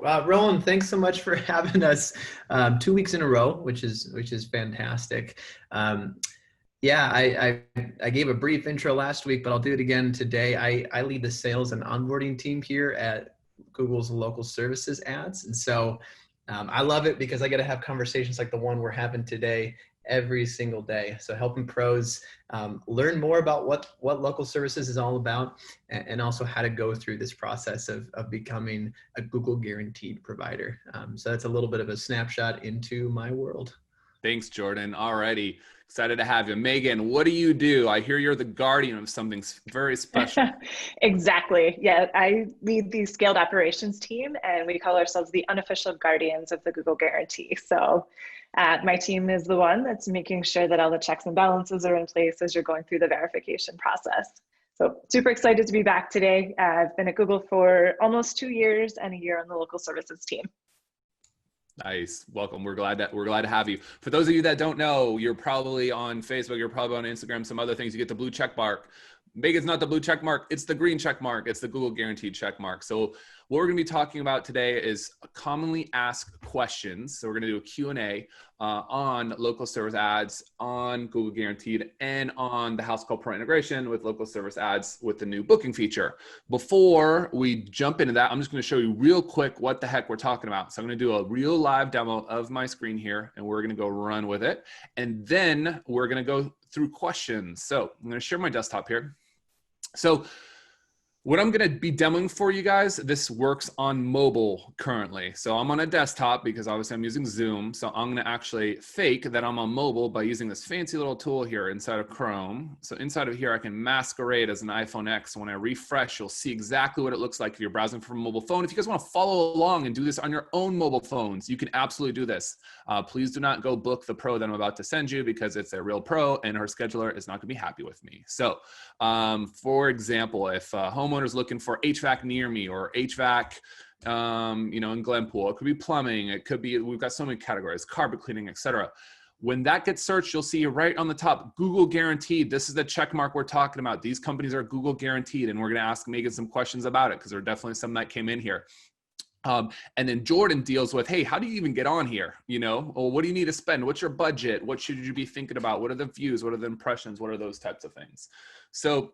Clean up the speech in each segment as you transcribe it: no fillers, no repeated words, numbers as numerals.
Roland, thanks so much for having us 2 weeks in a row, which is fantastic. Yeah, I gave a brief intro last week, but I'll do it again today. I lead the sales and onboarding team here at Google's local services ads. And so I love it because I get to have conversations like the one we're having today every single day. So helping pros learn more about what local services is all about, and also how to go through this process of becoming a Google guaranteed provider. So that's a little bit of a snapshot into my world. Thanks, Jordan. Alrighty. Excited to have you. Megan, what do you do? I hear you're the guardian of something very special. Exactly. Yeah, I lead the scaled operations team, and we call ourselves the unofficial guardians of the Google guarantee. So my team is the one that's making sure that all the checks and balances are in place as you're going through the verification process. So super excited to be back today. I've been at Google for almost 2 years and a year on the local services team. Nice. Welcome. We're glad to have you. For those of you that don't know, you're probably on Facebook, you're probably on Instagram, some other things. You get the blue check mark. Megan's not the blue check mark. It's the green check mark. It's the Google guaranteed check mark. So what we're going to be talking about today is commonly asked questions. So we're going to do a Q&A on local service ads, on Google guaranteed, and on the Housecall Pro integration with local service ads with the new booking feature. Before we jump into that, I'm just going to show you real quick what the heck we're talking about. So I'm going to do a real live demo of my screen here, and we're going to go run with it. And then we're going to go through questions. So I'm going to share my desktop here. So what I'm going to be demoing for you guys, this works on mobile currently. So I'm on a desktop because obviously I'm using Zoom. So I'm going to actually fake that I'm on mobile by using this fancy little tool here inside of Chrome. So inside of here, I can masquerade as an iPhone X. When I refresh, you'll see exactly what it looks like if you're browsing from a mobile phone. If you guys want to follow along and do this on your own mobile phones, you can absolutely do this. Please do not go book the pro that I'm about to send you because it's a real pro and her scheduler is not going to be happy with me. So for example, if homeowners looking for HVAC near me or HVAC, in Glenpool, it could be plumbing, it could be, we've got so many categories, carpet cleaning, etc. When that gets searched, you'll see right on the top, Google guaranteed. This is the check mark we're talking about. These companies are Google guaranteed, and we're going to ask Megan some questions about it because there are definitely some that came in here. And then Jordan deals with, hey, how do you even get on here? Or what do you need to spend? What's your budget? What should you be thinking about? What are the views? What are the impressions? What are those types of things? So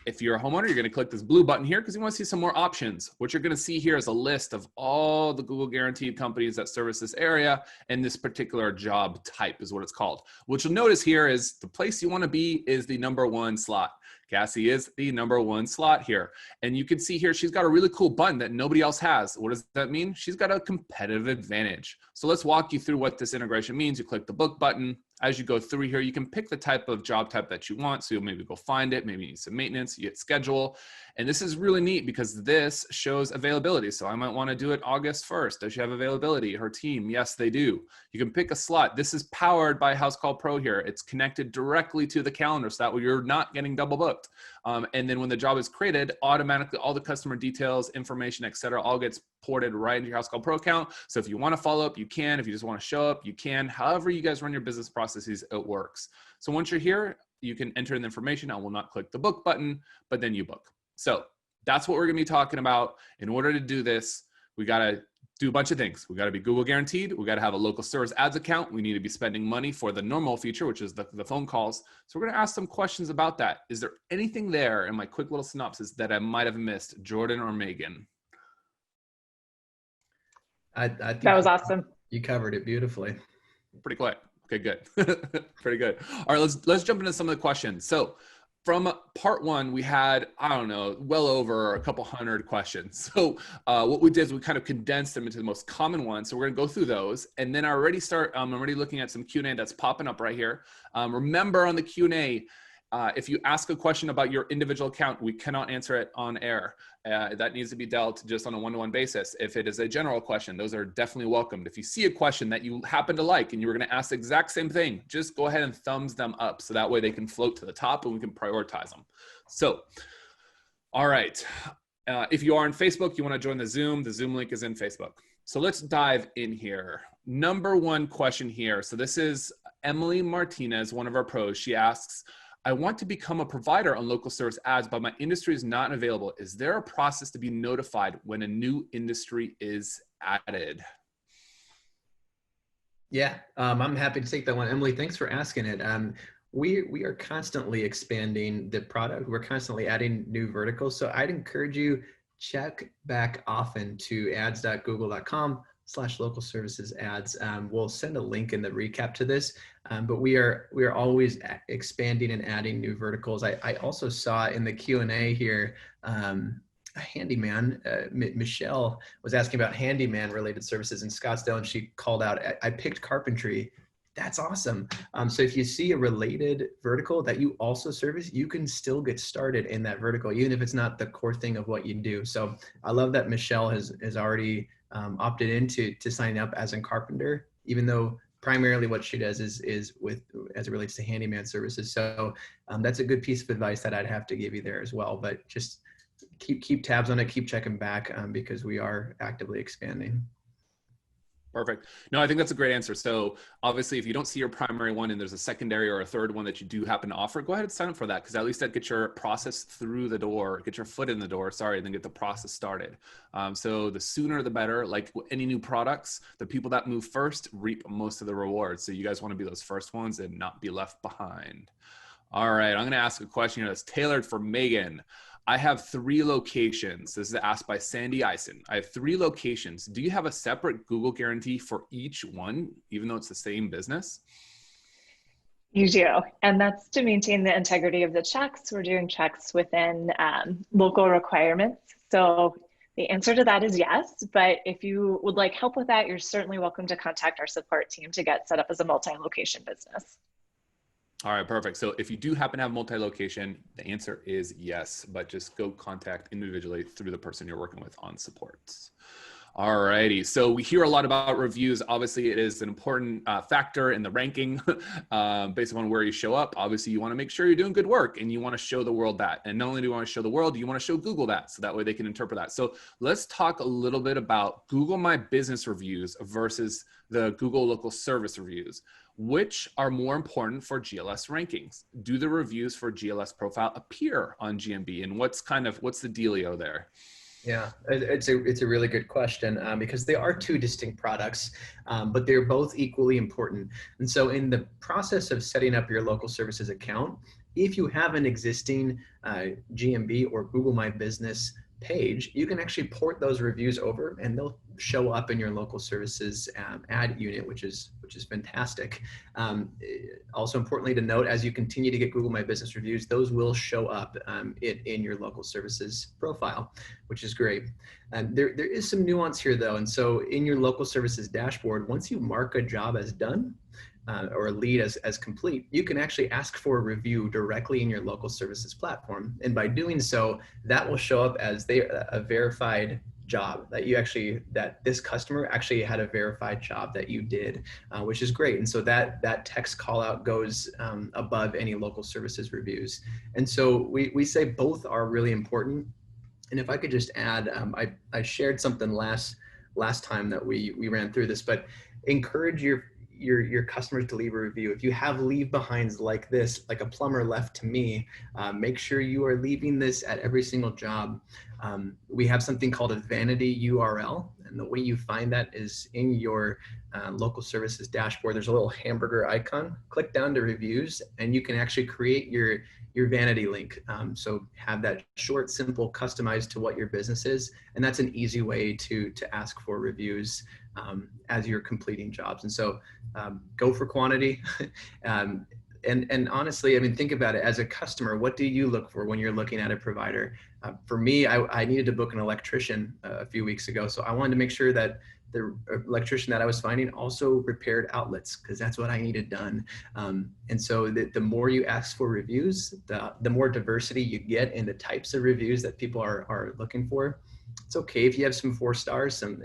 if you're a homeowner, you're going to click this blue button here because you want to see some more options. What you're going to see here is a list of all the Google guaranteed companies that service this area, and this particular job type is what it's called. What you'll notice here is the place you want to be is the #1 slot. Cassie is the #1 slot here. And you can see here, she's got a really cool button that nobody else has. What does that mean? She's got a competitive advantage. So let's walk you through what this integration means. You click the book button. As you go through here, you can pick the type of job type that you want. So you'll maybe go find it, maybe you need some maintenance, you hit schedule. And this is really neat because this shows availability. So I might want to do it August 1st. Does she have availability? Her team? Yes, they do. You can pick a slot. This is powered by Housecall Pro here. It's connected directly to the calendar so that way you're not getting double booked. And then when the job is created, automatically all the customer details, information, et cetera, all gets ported right into your Housecall Pro account. So if you want to follow up, you can. If you just want to show up, you can. However you guys run your business processes, it works. So once you're here, you can enter in the information. I will not click the book button, but then you book. So that's what we're going to be talking about. In order to do this, we got to do a bunch of things. We got to be Google guaranteed. We got to have a local service ads account. We need to be spending money for the normal feature, which is the phone calls. So we're going to ask some questions about that. Is there anything there in my quick little synopsis that I might have missed, Jordan or Megan? I think that was awesome. You covered it beautifully. Pretty quick. Okay, good. Pretty good. All right, let's jump into some of the questions. So from part one, we had, I don't know, well over a couple hundred questions. So what we did is we kind of condensed them into the most common ones. So we're going to go through those. And then I'm already looking at some Q&A that's popping up right here. Remember on the Q&A, if you ask a question about your individual account, we cannot answer it on air. That needs to be dealt just on a one-to-one basis. If it is a general question, those are definitely welcomed. If you see a question that you happen to like and you were going to ask the exact same thing, just go ahead and thumbs them up so that way they can float to the top and we can prioritize them. So, all right. If you are on Facebook, you want to join the Zoom link is in Facebook. So let's dive in here. Number one question here. So this is Emily Martinez, one of our pros. She asks, I want to become a provider on local service ads, but my industry is not available. Is there a process to be notified when a new industry is added? Yeah, I'm happy to take that one. Emily, thanks for asking it. We are constantly expanding the product. We're constantly adding new verticals. So I'd encourage you, check back often to ads.google.com/local services ads. We'll send a link in the recap to this, but we are always expanding and adding new verticals. I also saw in the Q&A here, a handyman, Michelle was asking about handyman related services in Scottsdale, and she called out, I picked carpentry. That's awesome. So if you see a related vertical that you also service, you can still get started in that vertical, even if it's not the core thing of what you do. So I love that Michelle has already opted into signing up as a carpenter, even though primarily what she does is with, as it relates to handyman services. So that's a good piece of advice that I'd have to give you there as well. But just keep tabs on it, keep checking back, because we are actively expanding. Perfect. No, I think that's a great answer. So obviously, if you don't see your primary one and there's a secondary or a third one that you do happen to offer, go ahead and sign up for that, because at least that gets your process through the door, get your foot in the door, and then get the process started. So the sooner the better. Like any new products, the people that move first reap most of the rewards. So you guys want to be those first ones and not be left behind. All right, I'm going to ask a question that's tailored for Megan. I have 3 locations. This is asked by Sandy Eisen. I have 3 locations. Do you have a separate Google guarantee for each one, even though it's the same business? You do, and that's to maintain the integrity of the checks. We're doing checks within local requirements. So the answer to that is yes, but if you would like help with that, you're certainly welcome to contact our support team to get set up as a multi-location business. All right, perfect. So if you do happen to have multi-location, the answer is yes, but just go contact individually through the person you're working with on supports. All righty. So we hear a lot about reviews. Obviously, it is an important factor in the ranking based upon where you show up. Obviously, you want to make sure you're doing good work and you want to show the world that. And not only do you want to show the world, you want to show Google that, so that way they can interpret that. So let's talk a little bit about Google My Business reviews versus the Google Local Service reviews. Which are more important for GLS rankings? Do the reviews for GLS profile appear on GMB? And what's the dealio there? Yeah, it's a really good question, because they are 2 distinct products, but they're both equally important. And so in the process of setting up your local services account, if you have an existing GMB or Google My Business page, you can actually port those reviews over and they'll show up in your local services ad unit, which is fantastic. Also importantly to note, as you continue to get Google My Business reviews, those will show up in your local services profile, which is great. There is some nuance here though. And so in your local services dashboard, once you mark a job as done, or a lead as complete, you can actually ask for a review directly in your local services platform. And by doing so, that will show up as a verified job that this customer actually had a verified job that you did, which is great. And so that text call out goes above any local services reviews. And so we say both are really important. And if I could just add, I shared something last time that we ran through this, but encourage your customers to leave a review. If you have leave behinds like this, like a plumber left to me, make sure you are leaving this at every single job. We have something called a vanity URL, and the way you find that is in your local services dashboard. There's a little hamburger icon. Click down to reviews, and you can actually create your vanity link. So have that short, simple, customized to what your business is, and that's an easy way to ask for reviews as you're completing jobs. And so go for quantity. And honestly, I mean, think about it as a customer. What do you look for when you're looking at a provider? For me, I needed to book an electrician a few weeks ago. So I wanted to make sure that the electrician that I was finding also repaired outlets, because that's what I needed done. And so the more you ask for reviews, the more diversity you get in the types of reviews that people are looking for. It's okay if you have some 4 stars, some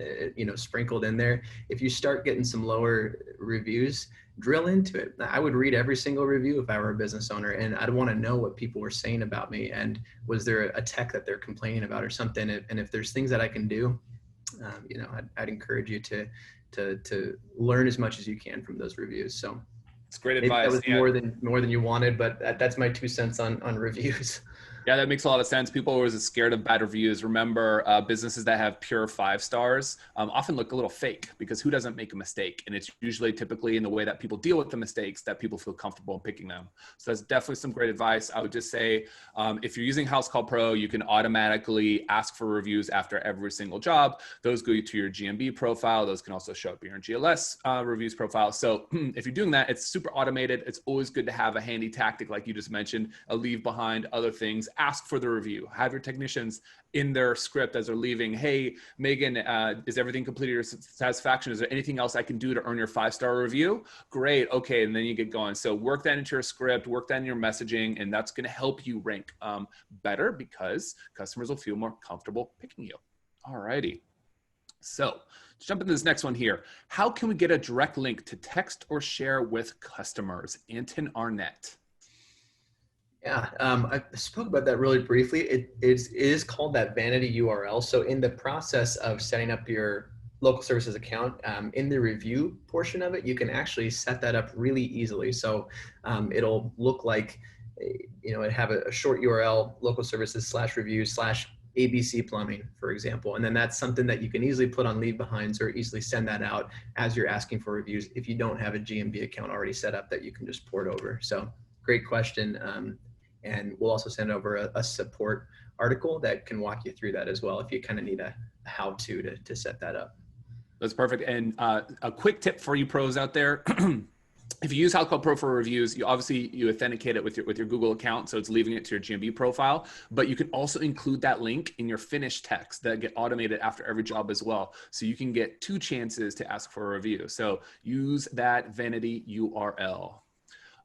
sprinkled in there. If you start getting some lower reviews, drill into it. I would read every single review if I were a business owner, and I'd want to know what people were saying about me, and was there a tech that they're complaining about or something. And if there's things that I can do, I'd encourage you to learn as much as you can from those reviews. So It's great Maybe that advice. was Yeah. more than you wanted, but that's my 2 cents on reviews. Yeah, that makes a lot of sense. People are always scared of bad reviews. Remember, businesses that have pure 5 stars often look a little fake because who doesn't make a mistake? And it's usually typically in the way that people deal with the mistakes that people feel comfortable in picking them. So that's definitely some great advice. I would just say, if you're using Housecall Pro, you can automatically ask for reviews after every single job. Those go to your GMB profile. Those can also show up in your GLS reviews profile. So if you're doing that, it's super automated. It's always good to have a handy tactic, like you just mentioned, a leave behind, other things. Ask for the review. Have your technicians in their script as they're leaving. Hey, Megan, is everything completed to your satisfaction? Is there anything else I can do to earn your 5-star review? Great. Okay. And then you get going. So work that into your script, work that in your messaging, and that's going to help you rank better because customers will feel more comfortable picking you. All righty. So let's jump into this next one here. How can we get a direct link to text or share with customers? Anton Arnett. Yeah, I spoke about that really briefly. It is called that vanity URL. So in the process of setting up your local services account, in the review portion of it, you can actually set that up really easily. So it'll look like, it have a short URL, local services /reviews /ABC plumbing, for example. And then that's something that you can easily put on leave behinds or easily send that out as you're asking for reviews if you don't have a GMB account already set up that you can just port over. So great question. And we'll also send over a support article that can walk you through that as well if you kind of need a how-to to set that up. That's perfect. And a quick tip for you pros out there. If you use Housecall Pro for reviews, you authenticate it with your Google account, so it's leaving it to your GMB profile. But you can also include that link in your finished text that get automated after every job as well. So you can get 2 chances to ask for a review. So use that vanity URL.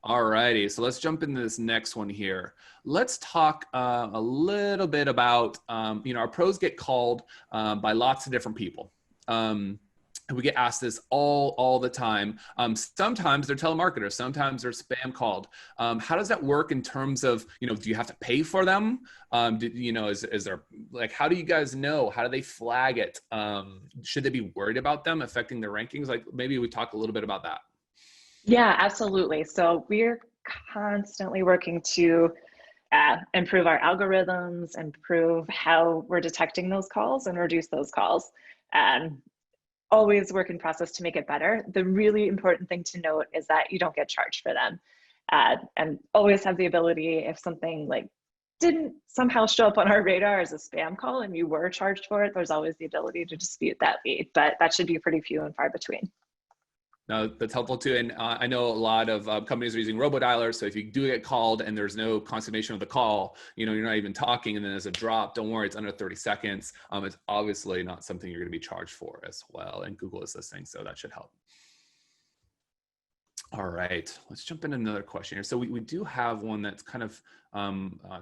All righty, so let's jump into this next one here. Let's talk a little bit about, our pros get called by lots of different people. We get asked this all the time. Sometimes they're telemarketers, sometimes they're spam called. How does that work in terms of, do you have to pay for them? Is there, like, how do you guys know? How do they flag it? Should they be worried about them affecting their rankings? Like, maybe we talk a little bit about that. Yeah, absolutely. So we're constantly working to improve our algorithms, improve how we're detecting those calls and reduce those calls. Always work in process to make it better. The really important thing to note is that you don't get charged for them. And always have the ability, if something like didn't somehow show up on our radar as a spam call and you were charged for it, there's always the ability to dispute that lead, but that should be pretty few and far between. No, that's helpful too. And I know a lot of companies are using robodialers. So if you do get called and there's no consummation of the call, you're not even talking and then there's a drop, don't worry, it's under 30 seconds. It's obviously not something you're going to be charged for as well. And Google is listening, so that should help. All right, let's jump into another question here. So we do have one that's kind of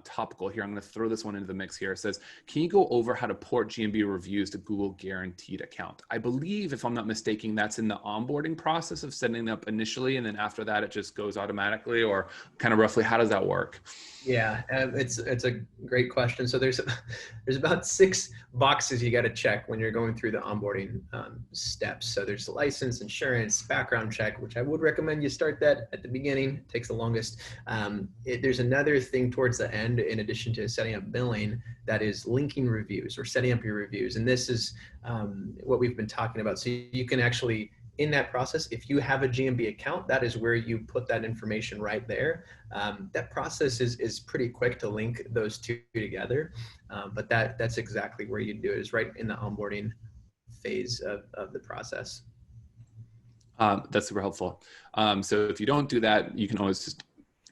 topical here. I'm going to throw this one into the mix here. It says, can you go over how to port GMB reviews to Google Guaranteed account? I believe, if I'm not mistaken, that's in the onboarding process of setting up initially, and then after that, it just goes automatically, or kind of roughly, how does that work? Yeah, it's a great question. So there's about 6 boxes you got to check when you're going through the onboarding steps. So there's license, insurance, background check, which I would recommend you start that at the beginning. It takes the longest. There's another thing towards the end, in addition to setting up billing, that is linking reviews or setting up your reviews. And this is what we've been talking about. So you can actually, in that process, if you have a GMB account, that is where you put that information right there. That process is pretty quick to link those 2 together, but that's exactly where you do it, is right in the onboarding phase of the process. That's super helpful. So if you don't do that, you can always just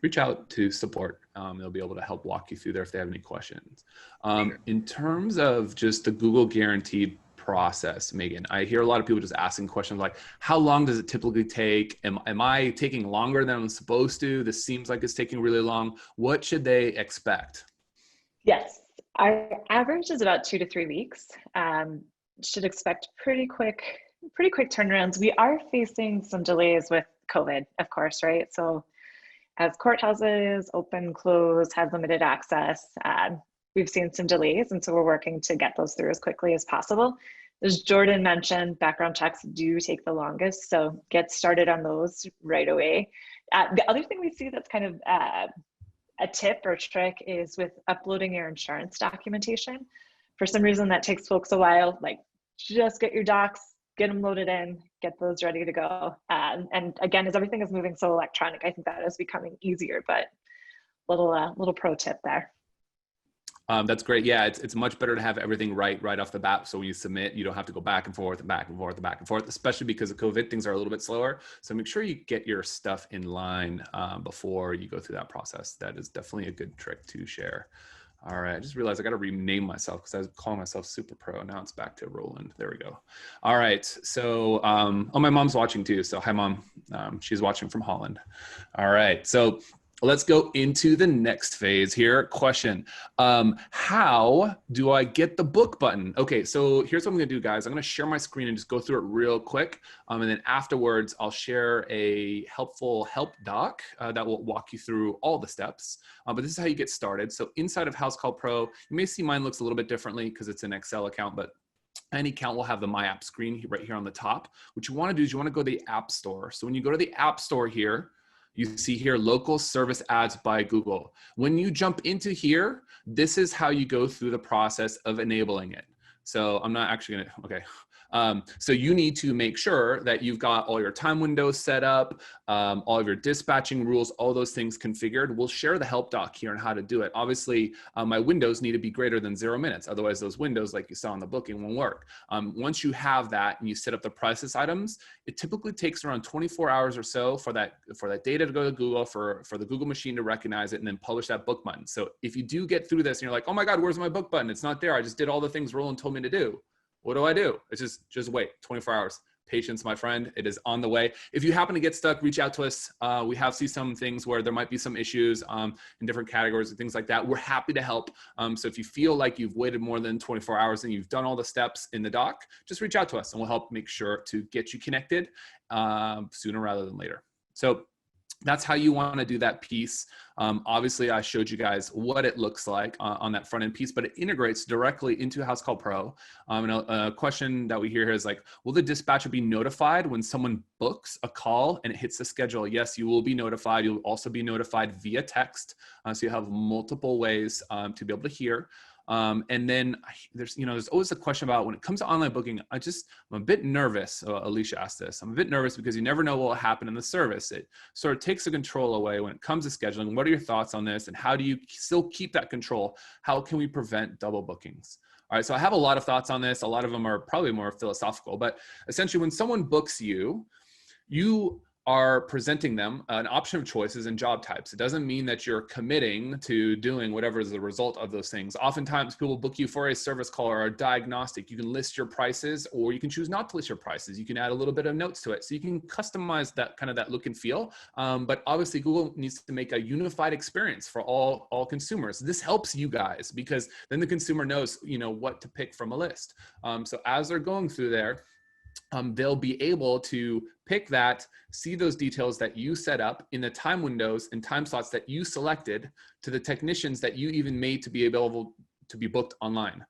reach out to support. They'll be able to help walk you through there if they have any questions. Sure. In terms of just the Google Guaranteed process, Megan, I hear a lot of people just asking questions like, how long does it typically take? Am I taking longer than I'm supposed to? This seems like it's taking really long. What should they expect? Yes, our average is about 2 to 3 weeks. Should expect pretty quick turnarounds. We are facing some delays with COVID, of course, right? So as courthouses open, close, have limited access, we've seen some delays, and so we're working to get those through as quickly as possible. As Jordan mentioned, background checks do take the longest, so get started on those right away. The other thing we see that's kind of a tip or trick is with uploading your insurance documentation. For some reason that takes folks a while. Like, just get your docs, get them loaded in, get those ready to go. And again, as everything is moving so electronic, I think that is becoming easier, but little pro tip there. That's great. Yeah, it's much better to have everything right off the bat. So when you submit, you don't have to go back and forth and back and forth and back and forth, especially because of COVID, things are a little bit slower. So make sure you get your stuff in line before you go through that process. That is definitely a good trick to share. All right, I just realized I got to rename myself because I was calling myself Super Pro. Now it's back to Roland. There we go. All right, so oh, my mom's watching too. So hi, Mom. She's watching from Holland. All right, so let's go into the next phase here. Question, how do I get the book button? Okay, so here's what I'm gonna do, guys. I'm gonna share my screen and just go through it real quick. And then afterwards, I'll share a helpful help doc that will walk you through all the steps. But this is how you get started. So inside of Housecall Pro, you may see mine looks a little bit differently because it's an Excel account, but any account will have the My App screen right here on the top. What you wanna do is you wanna go to the App Store. So when you go to the App Store here, you see here, local service ads by Google. When you jump into here, this is how you go through the process of enabling it. So I'm not actually gonna, okay. So you need to make sure that you've got all your time windows set up, all of your dispatching rules, all those things configured. We'll share the help doc here on how to do it. Obviously, my windows need to be greater than 0 minutes. Otherwise, those windows, like you saw in the booking, won't work. Once you have that and you set up the process items, it typically takes around 24 hours or so for that data to go to Google, for the Google machine to recognize it and then publish that book button. So if you do get through this and you're like, oh my God, where's my book button? It's not there. I just did all the things Roland told me to do. What do I do? It's just wait 24 hours. Patience, my friend. It is on the way. If you happen to get stuck, reach out to us. We have seen some things where there might be some issues in different categories and things like that. We're happy to help. So if you feel like you've waited more than 24 hours and you've done all the steps in the doc, just reach out to us and we'll help make sure to get you connected sooner rather than later. So that's how you want to do that piece. Obviously, I showed you guys what it looks like on that front end piece, but it integrates directly into Housecall Pro. And a question that we hear here is like, will the dispatcher be notified when someone books a call and it hits the schedule? Yes, you will be notified. You'll also be notified via text. So you have multiple ways to be able to hear. And then there's always a question about when it comes to online booking, I'm a bit nervous. Alicia asked this. I'm a bit nervous because you never know what will happen in the service. It sort of takes the control away when it comes to scheduling. What are your thoughts on this? And how do you still keep that control? How can we prevent double bookings? All right, so I have a lot of thoughts on this. A lot of them are probably more philosophical, but essentially when someone books you, you are presenting them an option of choices and job types. It doesn't mean that you're committing to doing whatever is the result of those things. Oftentimes people book you for a service call or a diagnostic. You can list your prices or you can choose not to list your prices. You can add a little bit of notes to it. So you can customize that kind of that look and feel. But obviously Google needs to make a unified experience for all consumers. This helps you guys because then the consumer knows, what to pick from a list. So as they're going through there, they'll be able to pick that, see those details that you set up in the time windows and time slots that you selected to the technicians that you even made to be available to be booked online.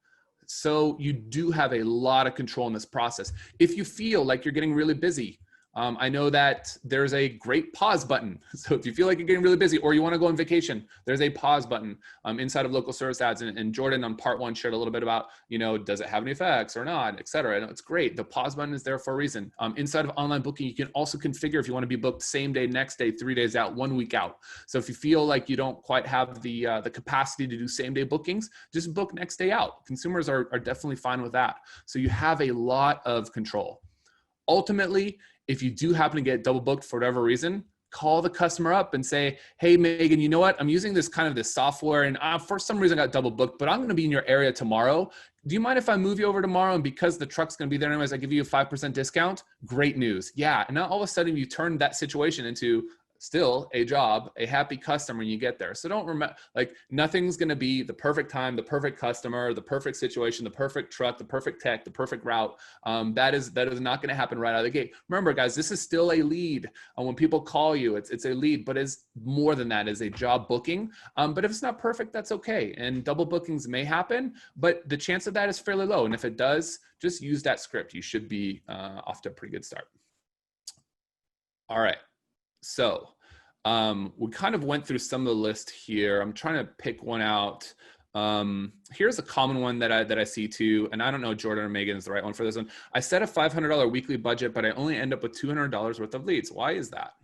So you do have a lot of control in this process. If you feel like you're getting really busy, I know that there's a great pause button. So if you feel like you're getting really busy or you want to go on vacation, there's a pause button inside of local service ads. And Jordan on part 1 shared a little bit about, does it have any effects or not, et cetera. And it's great. The pause button is there for a reason. Inside of online booking, you can also configure if you want to be booked same day, next day, 3 days out, 1 week out. So if you feel like you don't quite have the capacity to do same day bookings, just book next day out. Consumers are definitely fine with that. So you have a lot of control. Ultimately, if you do happen to get double booked for whatever reason, call the customer up and say, hey, Megan, you know what? I'm using this software and for some reason I got double booked, but I'm going to be in your area tomorrow. Do you mind if I move you over tomorrow? And because the truck's going to be there anyways, I give you a 5% discount. Great news. Yeah. And now all of a sudden you turn that situation into still a job, a happy customer when you get there. So don't remember, nothing's going to be the perfect time, the perfect customer, the perfect situation, the perfect truck, the perfect tech, the perfect route. That is not going to happen right out of the gate. Remember, guys, this is still a lead. When people call you, it's a lead, but it's more than that, is a job booking. But if it's not perfect, that's okay. And double bookings may happen, but the chance of that is fairly low. And if it does, just use that script. You should be off to a pretty good start. All right. So We kind of went through some of the list here. I'm trying to pick one out. Here's a common one that I see too, and I don't know Jordan or Megan is the right one for this one. I set a $500 weekly budget, but I only end up with $200 worth of leads. Why is that?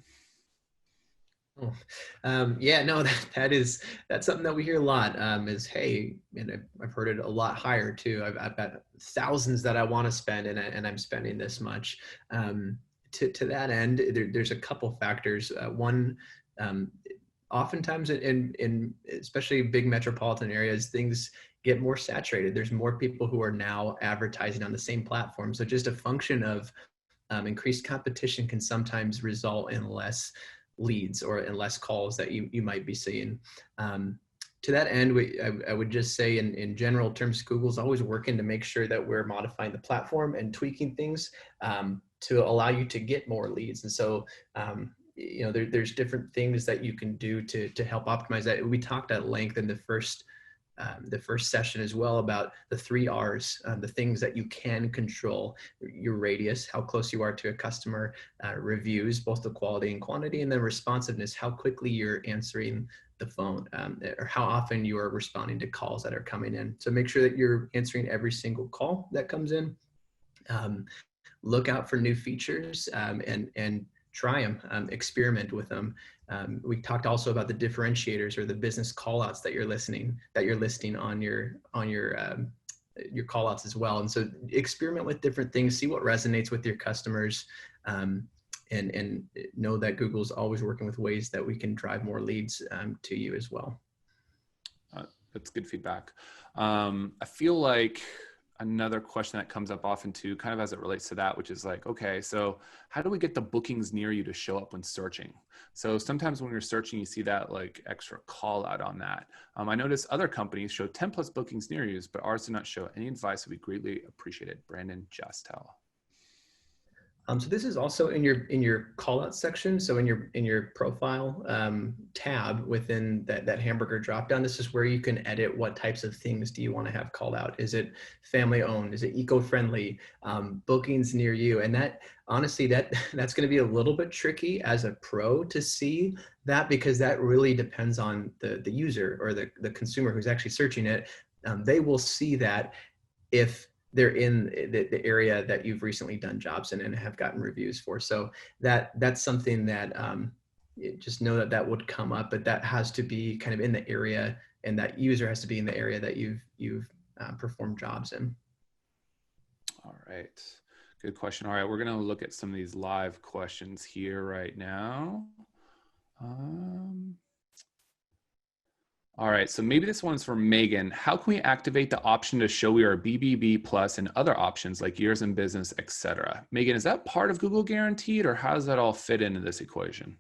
Oh, yeah, no, that's something that we hear a lot. Is hey, and I've heard it a lot higher too. I've got thousands that I want to spend, and I'm spending this much. To that end, there's a couple factors. One, oftentimes in especially big metropolitan areas, things get more saturated. There's more people who are now advertising on the same platform. So just a function of increased competition can sometimes result in less leads or in less calls that you might be seeing. To that end, I would just say in general terms, Google's always working to make sure that we're modifying the platform and tweaking things to allow you to get more leads. And so, there's different things that you can do to help optimize that. We talked at length in the first session as well about the 3 R's, the things that you can control: your radius, how close you are to a customer, reviews, both the quality and quantity, and then responsiveness, how quickly you're answering the phone, or how often you are responding to calls that are coming in. So make sure that you're answering every single call that comes in. Look out for new features and try them, experiment with them. We talked also about the differentiators or the business callouts that you're listing on your callouts as well. And so experiment with different things, see what resonates with your customers, and know that Google's always working with ways that we can drive more leads to you as well. That's good feedback. I feel like another question that comes up often too, kind of as it relates to that, which is like, okay, so how do we get the bookings near you to show up when searching? So sometimes when you're searching, you see that like extra call out on that. I noticed other companies show 10+ bookings near you, but ours do not show. Any advice would be greatly appreciated. Brandon Justel. So this is also in your call out section. So in your profile tab within that hamburger dropdown, this is where you can edit what types of things do you want to have called out. Is it family owned? Is it eco-friendly? Bookings near you? And that honestly, that's going to be a little bit tricky as a pro to see that, because that really depends on the user or the consumer who's actually searching it. They will see that if they're in the area that you've recently done jobs in and have gotten reviews for. So that's something that just know that would come up, but that has to be kind of in the area, and that user has to be in the area that you've performed jobs in. All right, good question. All right, we're gonna look at some of these live questions here right now. All right, so maybe this one's for Megan. How can we activate the option to show we are BBB plus and other options like years in business, etc.? Megan, is that part of Google Guaranteed, or how does that all fit into this equation?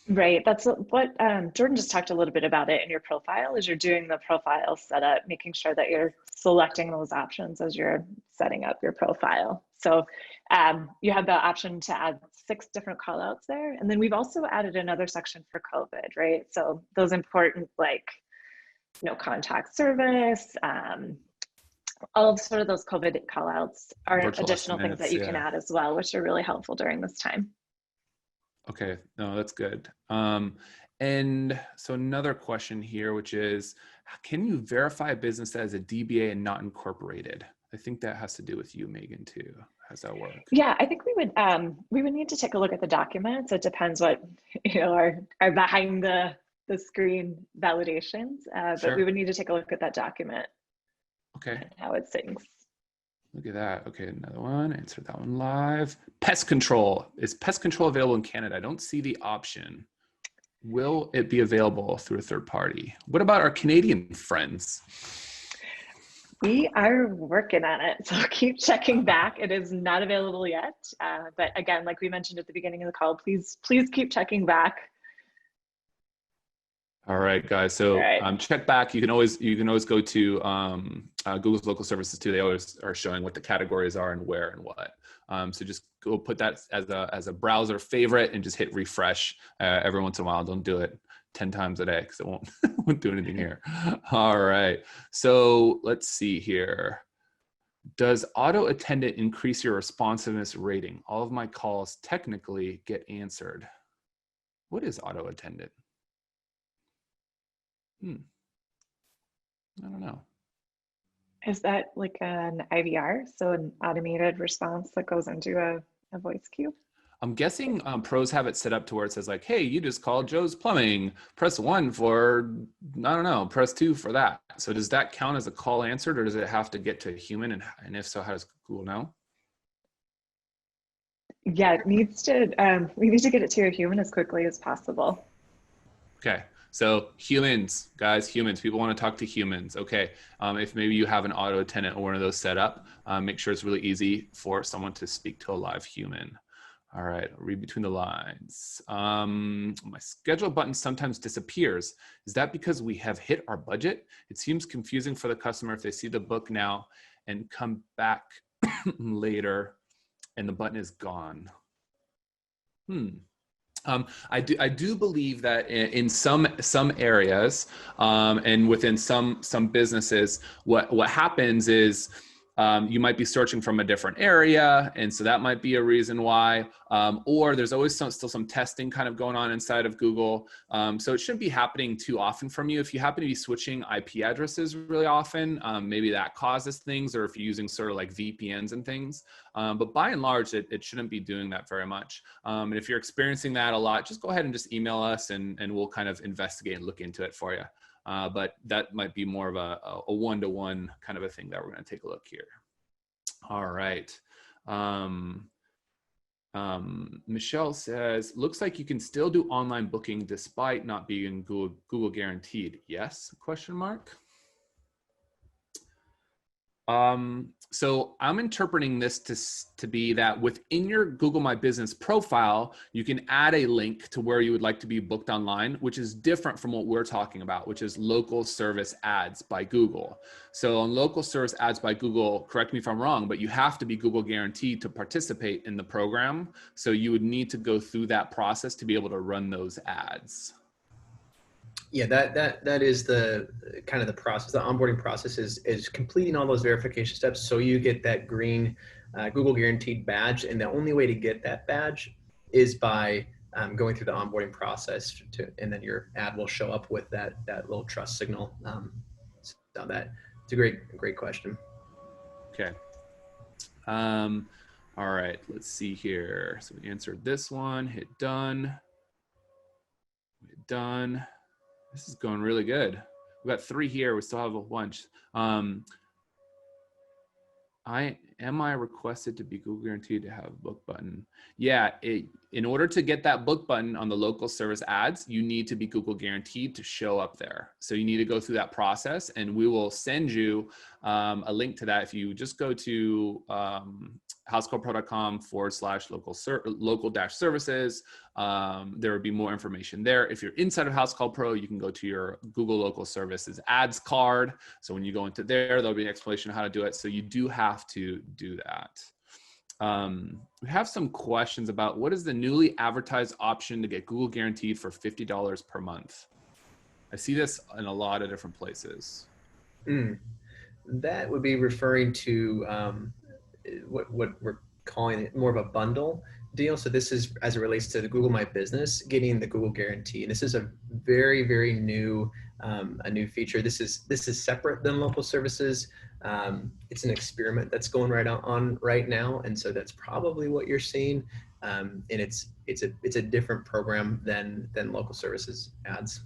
Right, that's what Jordan just talked a little bit about it in your profile. As you're doing the profile setup, making sure that you're selecting those options as you're setting up your profile. So you have the option to add 6 different call outs there. And then we've also added another section for COVID, right? So those important, like, contact service, all of sort of those COVID call outs are Virtual additional estimates, things that you can add as well, which are really helpful during this time. Okay, no, that's good. And so another question here, which is, can you verify a business as a DBA and not incorporated? I think that has to do with you, Megan, too. How's that work? Yeah, I think we would need to take a look at the documents. It depends what are behind the screen validations, Sure. but we would need to take a look at that document. Okay. And how it syncs. Look at that. Okay, another one. Answer that one live. Pest control. Is pest control available in Canada? I don't see the option. Will it be available through a third party? What about our Canadian friends? We are working on it, so keep checking back. It is not available yet, but again, like we mentioned at the beginning of the call, please keep checking back. All right, guys. So check back. You can always go to Google's local services too. They always are showing what the categories are and where and what. So just go put that as a browser favorite and just hit refresh every once in a while. Don't do it 10 times a day because it won't do anything here. All right. So let's see here. Does auto attendant increase your responsiveness rating? All of my calls technically get answered. What is auto attendant? I don't know. Is that like an IVR? So an automated response that goes into a voice queue? I'm guessing pros have it set up to where it says like, hey, you just called Joe's Plumbing. Press 1 for, I don't know, press 2 for that. So does that count as a call answered, or does it have to get to a human? And if so, how does Google know? Yeah, it needs to, we need to get it to a human as quickly as possible. Okay. So humans, guys, humans, people want to talk to humans. Okay. If maybe you have an auto attendant or one of those set up, make sure it's really easy for someone to speak to a live human. All right, I'll read between the lines. My schedule button sometimes disappears. Is that because we have hit our budget? It seems confusing for the customer if they see the book now and come back later and the button is gone. I do believe that in some areas and within some businesses, what happens is you might be searching from a different area, and so that might be a reason why. Or there's always still some testing kind of going on inside of Google, so it shouldn't be happening too often from you. If you happen to be switching IP addresses really often, maybe that causes things, or if you're using sort of like VPNs and things. But by and large, it shouldn't be doing that very much. And if you're experiencing that a lot, just go ahead and just email us, and we'll kind of investigate and look into it for you. But that might be more of a one-to-one kind of a thing that we're going to take a look here. All right. Michelle says, looks like you can still do online booking despite not being Google guaranteed. Yes? Question mark. So I'm interpreting this to be that within your Google My Business profile, you can add a link to where you would like to be booked online, which is different from what we're talking about, which is local service ads by Google. So on local service ads by Google, correct me if I'm wrong, but you have to be Google guaranteed to participate in the program. So you would need to go through that process to be able to run those ads. Yeah, that is the kind of the process. The onboarding process is completing all those verification steps, so you get that green Google guaranteed badge. And the only way to get that badge is by going through the onboarding process, and then your ad will show up with that little trust signal. So it's a great question. Okay. All right, let's see here. So we answered this one. Hit done. Hit done. This is going really good. We've got 3 here. We still have a bunch. Am I requested to be Google guaranteed to have a book button? Yeah, in order to get that book button on the local service ads, you need to be Google guaranteed to show up there. So you need to go through that process, and we will send you a link to that. If you just go to housecallpro.com/local-services, there would be more information there. If you're inside of Housecall Pro, you can go to your Google Local Services ads card. So when you go into there, there'll be an explanation of how to do it. So you do have to do that. We have some questions about what is the newly advertised option to get Google guaranteed for $50 per month. I see this in a lot of different places. That would be referring to what we're calling it more of a bundle deal. So this is as it relates to the Google My Business, getting the Google guarantee. And this is a very new a new feature. This is separate than local services. It's an experiment that's going on right now, and so that's probably what you're seeing. And it's a different program than local services ads.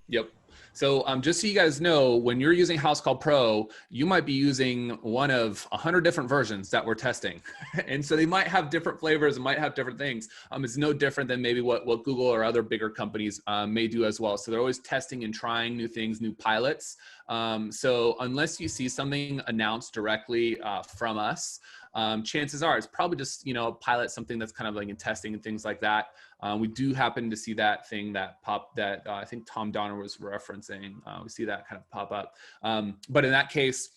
Yep. So just so you guys know, when you're using Housecall Pro, you might be using one of 100 different versions that we're testing. And so they might have different flavors and might have different things. It's no different than maybe what Google or other bigger companies may do as well. So they're always testing and trying new things, new pilots. So unless you see something announced directly from us, chances are it's probably just, a pilot, something that's kind of like in testing and things like that. We do happen to see that thing that I think Tom Donner was referencing. We see that kind of pop up. But in that case,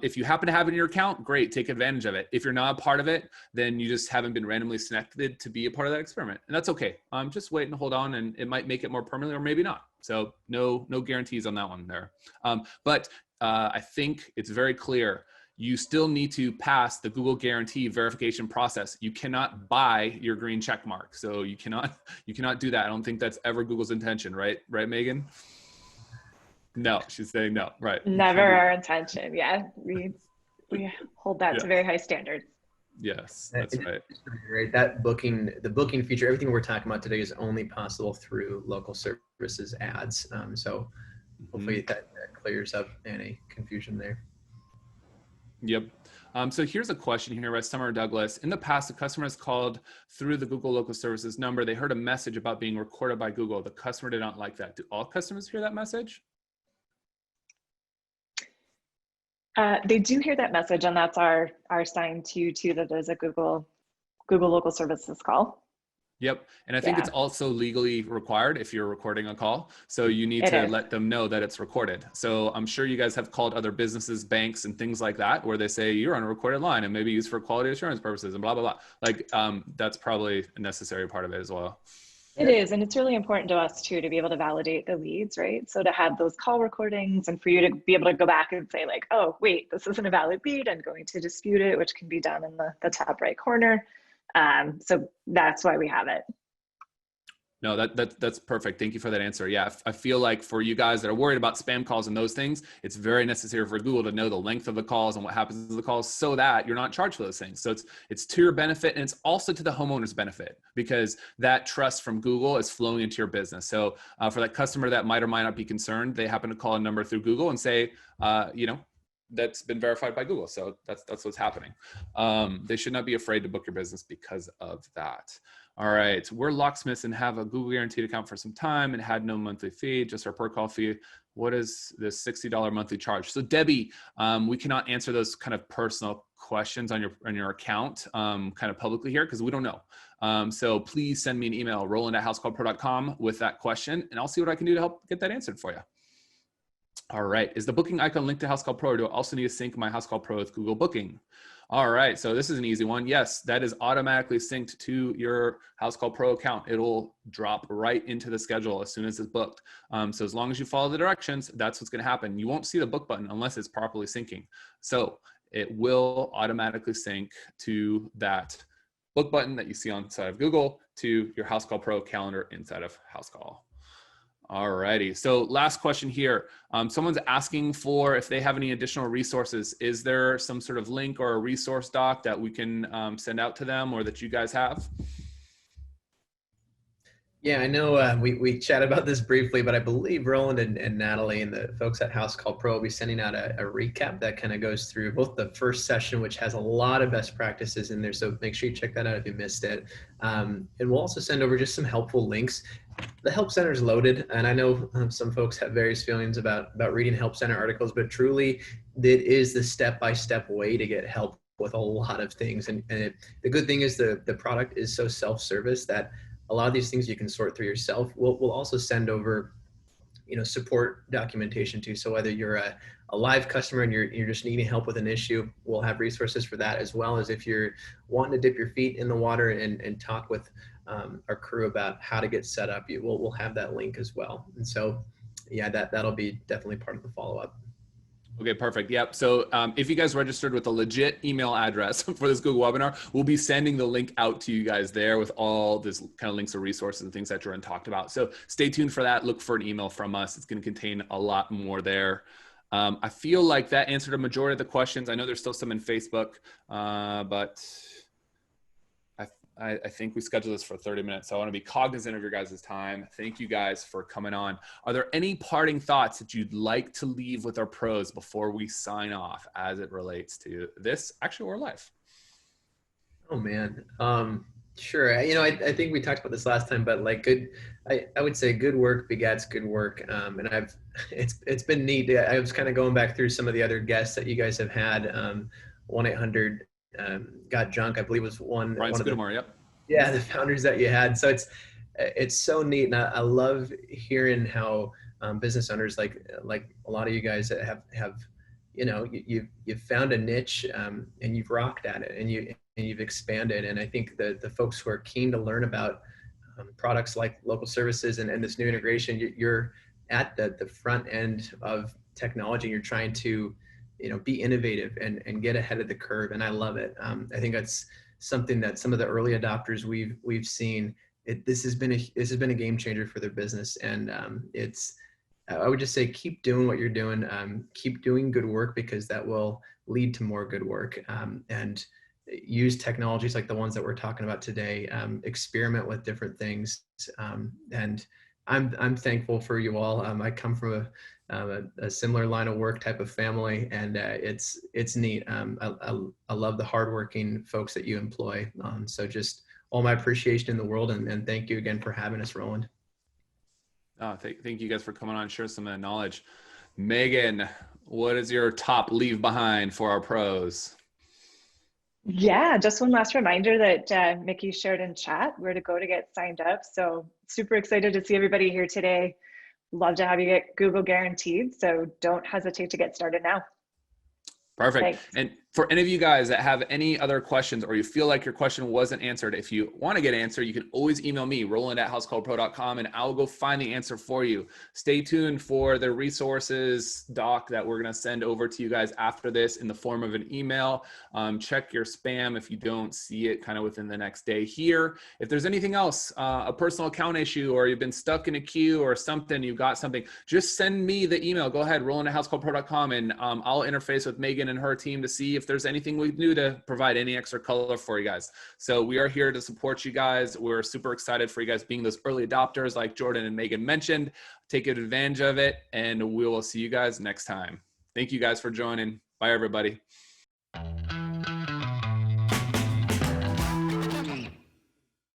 if you happen to have it in your account, great, take advantage of it. If you're not a part of it, then you just haven't been randomly selected to be a part of that experiment. And that's okay. Just wait and hold on, and it might make it more permanent or maybe not. So no guarantees on that one there. But I think it's very clear. you still need to pass the Google guarantee verification process. You cannot buy your green check mark. So you cannot do that. I don't think that's ever Google's intention, right? Right, Megan? No, she's saying no, right. Never our intention. Yeah, we hold that to very high standards. Yes, that's right. Right. That the booking feature, everything we're talking about today is only possible through local services ads. So hopefully that clears up any confusion there. Yep. So here's a question here by Summer Douglas. In the past, a customer has called through the Google Local Services number. They heard a message about being recorded by Google. The customer did not like that. Do all customers hear that message? They do hear that message, and that's our sign to that there's a Google Local Services call. Yep. And I think it's also legally required if you're recording a call. So you need to let them know that it's recorded. So I'm sure you guys have called other businesses, banks, and things like that, where they say you're on a recorded line and maybe used for quality assurance purposes and blah, blah, blah. Like that's probably a necessary part of it as well. It is. And it's really important to us too, to be able to validate the leads, right? So to have those call recordings and for you to be able to go back and say like, oh, wait, this isn't a valid lead. I'm going to dispute it, which can be done in the top right corner. So that's why we have it. No, that's perfect. Thank you for that answer. Yeah, I feel like for you guys that are worried about spam calls and those things, it's very necessary for Google to know the length of the calls and what happens to the calls so that you're not charged for those things. So it's to your benefit, and it's also to the homeowner's benefit, because that trust from Google is flowing into your business. So for that customer that might or might not be concerned, they happen to call a number through Google and say, that's been verified by Google. So that's what's happening. They should not be afraid to book your business because of that. All right, we're locksmiths and have a Google guaranteed account for some time and had no monthly fee, just our per call fee. What is this $60 monthly charge? So Debbie, we cannot answer those kind of personal questions on your account kind of publicly here because we don't know. So please send me an email, roland@housecallpro.com with that question, and I'll see what I can do to help get that answered for you. All right, is the booking icon linked to Housecall Pro, or do I also need to sync my Housecall Pro with Google Booking? All right, so this is an easy one. Yes, that is automatically synced to your Housecall Pro account. It'll drop right into the schedule as soon as it's booked. So as long as you follow the directions, that's what's gonna happen. You won't see the book button unless it's properly syncing. So it will automatically sync to that book button that you see on the side of Google to your Housecall Pro calendar inside of Housecall. All righty. So last question here. Someone's asking for if they have any additional resources. Is there some sort of link or a resource doc that we can send out to them or that you guys have? Yeah, I know we chatted about this briefly, but I believe Roland and Natalie and the folks at Housecall Pro will be sending out a recap that kind of goes through both the first session, which has a lot of best practices in there. So make sure you check that out if you missed it. And we'll also send over just some helpful links. The Help Center is loaded, and I know some folks have various feelings about reading Help Center articles, but truly it is the step-by-step way to get help with a lot of things. And the good thing is the product is so self-service that a lot of these things you can sort through yourself. We'll also send over, support documentation too. So whether you're a live customer and you're just needing help with an issue, we'll have resources for that, as well as if you're wanting to dip your feet in the water and talk with our crew about how to get set up, we'll have that link as well. And so, yeah, that'll be definitely part of the follow-up. Okay, perfect. Yep. So if you guys registered with a legit email address for this Google webinar, we'll be sending the link out to you guys there with all this kind of links to resources and things that Jordan talked about. So stay tuned for that. Look for an email from us. It's going to contain a lot more there. I feel like that answered a majority of the questions. I know there's still some in Facebook, but I think we scheduled this for 30 minutes. So I want to be cognizant of your guys' time. Thank you guys for coming on. Are there any parting thoughts that you'd like to leave with our pros before we sign off as it relates to this, actually, or life? Oh man. Sure. I think we talked about this last time, but like I would say good work begets good work. And it's been neat. I was kind of going back through some of the other guests that you guys have had. 1-800 Got Junk, I believe, was one. Ryan Scudamore, yep. Yeah, the founders that you had. So it's so neat, and I love hearing how business owners like a lot of you guys that have you've found a niche and you've rocked at it, and you've expanded. And I think the folks who are keen to learn about products like local services and this new integration, you're at the front end of technology. You're trying to be innovative and get ahead of the curve. And I love it. I think that's something that some of the early adopters we've seen. This has been a game changer for their business. And I would just say, keep doing what you're doing. Keep doing good work, because that will lead to more good work. And use technologies like the ones that we're talking about today. Experiment with different things. And I'm thankful for you all. I come from a similar line of work type of family, and it's neat. I love the hardworking folks that you employ. So just all my appreciation in the world, and thank you again for having us, Roland. Thank you guys for coming on and sharing some of that knowledge. Megan, what is your top leave behind for our pros? Yeah, just one last reminder that Mickey shared in chat where to go to get signed up. So super excited to see everybody here today. Love to have you get Google guaranteed. So don't hesitate to get started now. Perfect. Thanks. And for any of you guys that have any other questions, or you feel like your question wasn't answered, if you want to get an answer, you can always email me, roland@housecallpro.com, and I'll go find the answer for you. Stay tuned for the resources doc that we're going to send over to you guys after this in the form of an email. Check your spam if you don't see it kind of within the next day here. If there's anything else, a personal account issue, or you've been stuck in a queue or something, you've got something, just send me the email. Go ahead, roland@housecallpro.com, and I'll interface with Megan and her team to see if there's anything we can do to provide any extra color for you guys. So we are here to support you guys. We're super excited for you guys being those early adopters like Jordan and Megan mentioned. Take advantage of it, and we will see you guys next time. Thank you guys for joining. Bye, everybody.